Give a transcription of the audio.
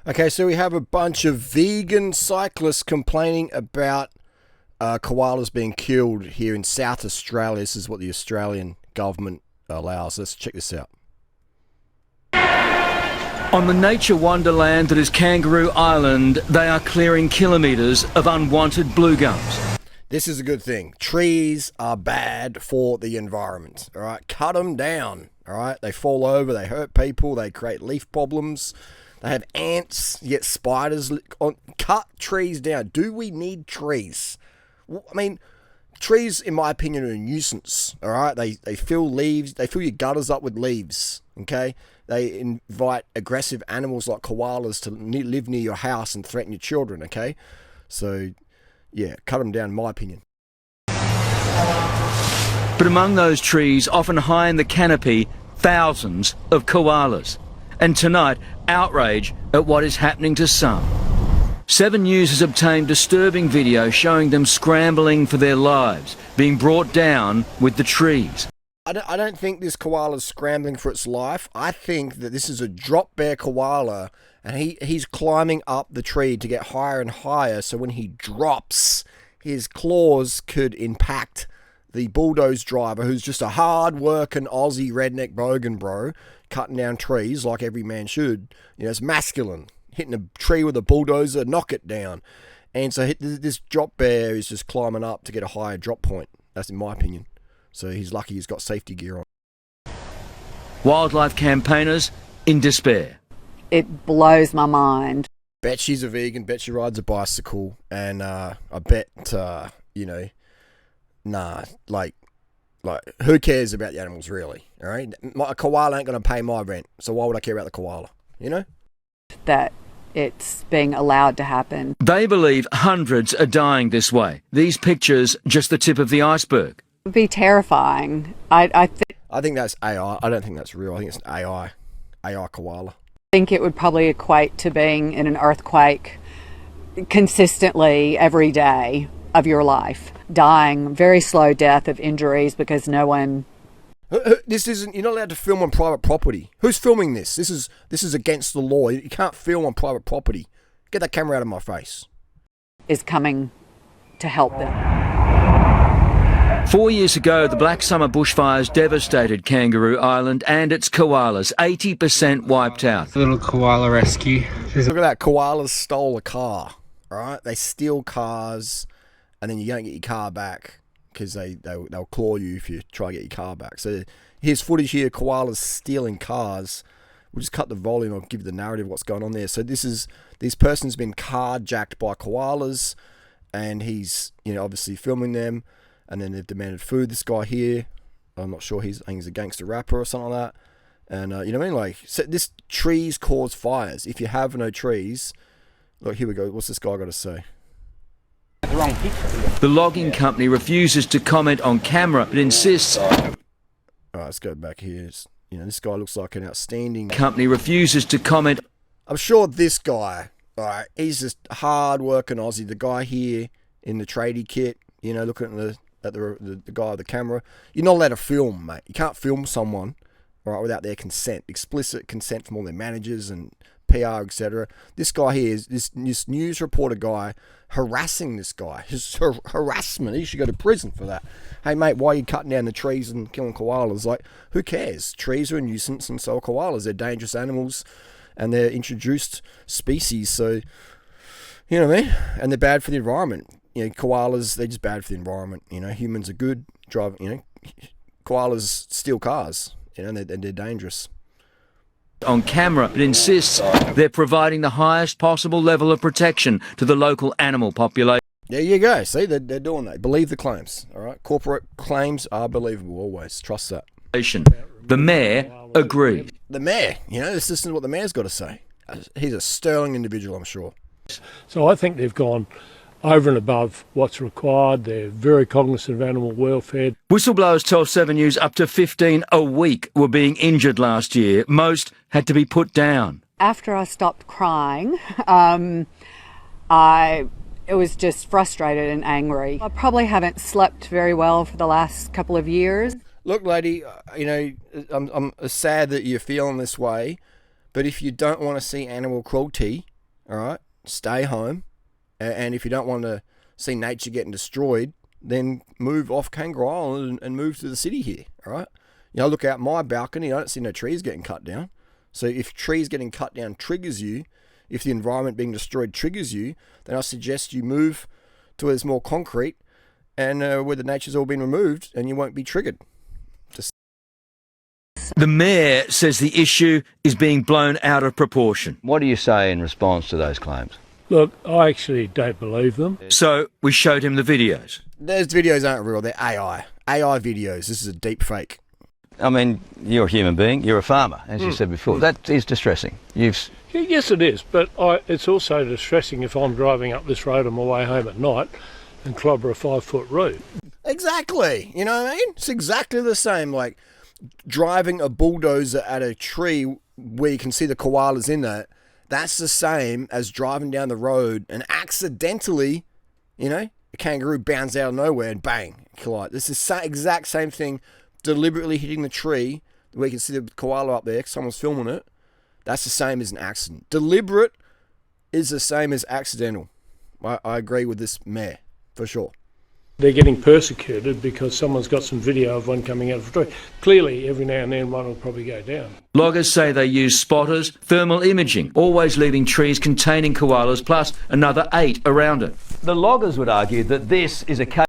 Okay, so we have a bunch of vegan cyclists complaining about koalas being killed here in South Australia. This is what the Australian government allows. Let's check this out. On the nature wonderland that is Kangaroo Island, they are clearing kilometres of unwanted blue gums. This is a good thing. Trees are bad for the environment, all right? Cut them down, all right? They fall over, they hurt people, they create leaf problems. They have ants, you get spiders. Cut trees down. Do we need trees? I mean, trees, in my opinion, are a nuisance, all right? They fill leaves. They fill your gutters up with leaves, okay? They invite aggressive animals like koalas to live near your house and threaten your children, okay? So, yeah, cut them down, in my opinion. But among those trees, often high in the canopy, thousands of koalas. And tonight, outrage at what is happening to some. 7 News has obtained disturbing video showing them scrambling for their lives, being brought down with the trees. I don't think this koala is scrambling for its life. I think that this is a drop bear koala, and he's climbing up the tree to get higher and higher, so when he drops, his claws could impact the bulldoze driver, who's just a hard-working Aussie redneck bogan bro, cutting down trees like every man should. You know, it's masculine. Hitting a tree with a bulldozer, knock it down. And so this drop bear is just climbing up to get a higher drop point. That's in my opinion. So he's lucky he's got safety gear on. Wildlife campaigners in despair. It blows my mind. Bet she's a vegan, bet she rides a bicycle, and I bet, like, who cares about the animals, really? All right, a koala ain't going to pay my rent, so why would I care about the koala? You know? That it's being allowed to happen. They believe hundreds are dying this way. These pictures, just the tip of the iceberg. It would be terrifying. I think that's AI. I don't think that's real. I think it's an AI koala. think it would probably equate to being in an earthquake consistently every day of your life. Dying, very slow death of injuries because no one... This isn't... You're not allowed to film on private property. Who's filming this? This is against the law. You can't film on private property. Get that camera out of my face. ...is coming to help them. 4 years ago, the Black Summer bushfires devastated Kangaroo Island and its koalas, 80% wiped out. Little koala rescue. Look at that. Koalas stole a car. All right? They steal cars, and then you don't get your car back because they'll claw you if you try to get your car back. So here's footage here, koalas stealing cars. We'll just cut the volume. I'll give you the narrative of what's going on there. So this person's been carjacked by koalas, and he's, obviously filming them. And then they've demanded food. This guy here, I'm not sure, I think he's a gangster rapper or something like that. And, you know what I mean? Like, so this trees cause fires. If you have no trees, look, here we go. What's this guy got to say? The logging company refuses to comment on camera, but insists... All right, let's go back here. This guy looks like an outstanding... Company refuses to comment... I'm sure this guy, all right, he's just hard-working Aussie. The guy here in the tradie kit, looking at the guy with the camera. You're not allowed to film, mate. You can't film someone, all right, without their consent. Explicit consent from all their managers and PR, etc. This guy here is this news reporter guy harassing this guy. His harassment. He should go to prison for that. Hey, mate, why are you cutting down the trees and killing koalas? Like, who cares? Trees are a nuisance, and so are koalas. They're dangerous animals, and they're introduced species. So, you know what I mean? And they're bad for the environment. Koalas, they're just bad for the environment. Humans are good. Koalas steal cars, and they're dangerous. On camera, it insists they're providing the highest possible level of protection to the local animal population. There you go. See, they're doing that. Believe the claims, all right? Corporate claims are believable always. Trust that. The mayor agrees. The mayor, this is what the mayor's got to say. He's a sterling individual, I'm sure. So I think they've gone over and above what's required. They're very cognizant of animal welfare. Whistleblowers tell 7 News up to 15 a week were being injured last year. Most had to be put down. After I stopped crying, it was just frustrated and angry. I probably haven't slept very well for the last couple of years. Look, lady, I'm sad that you're feeling this way, but if you don't want to see animal cruelty, all right, stay home. And if you don't want to see nature getting destroyed, then move off Kangaroo Island and move to the city here, all right? You know, look out my balcony, I don't see no trees getting cut down. So if trees getting cut down triggers you, if the environment being destroyed triggers you, then I suggest you move to where there's more concrete and where the nature's all been removed, and you won't be triggered. The Mayor says the issue is being blown out of proportion. What do you say in response to those claims? Look, I actually don't believe them. So we showed him the videos. Those videos aren't real, they're AI. AI videos, this is a deep fake. I mean, you're a human being, you're a farmer, as you said before. That is distressing. Yes, it is, but it's also distressing if I'm driving up this road on my way home at night and clobber a 5-foot root. Exactly, you know what I mean? It's exactly the same, like driving a bulldozer at a tree where you can see the koalas in that. That's the same as driving down the road and accidentally, you know, a kangaroo bounds out of nowhere and bang, collide. This is the exact same thing, deliberately hitting the tree where you can see the koala up there, someone's filming it. That's the same as an accident. Deliberate is the same as accidental. I agree with this mayor, for sure. They're getting persecuted because someone's got some video of one coming out of a tree. Clearly, every now and then one will probably go down. Loggers say they use spotters, thermal imaging, always leaving trees containing koalas plus another 8 around it. The loggers would argue that this is a case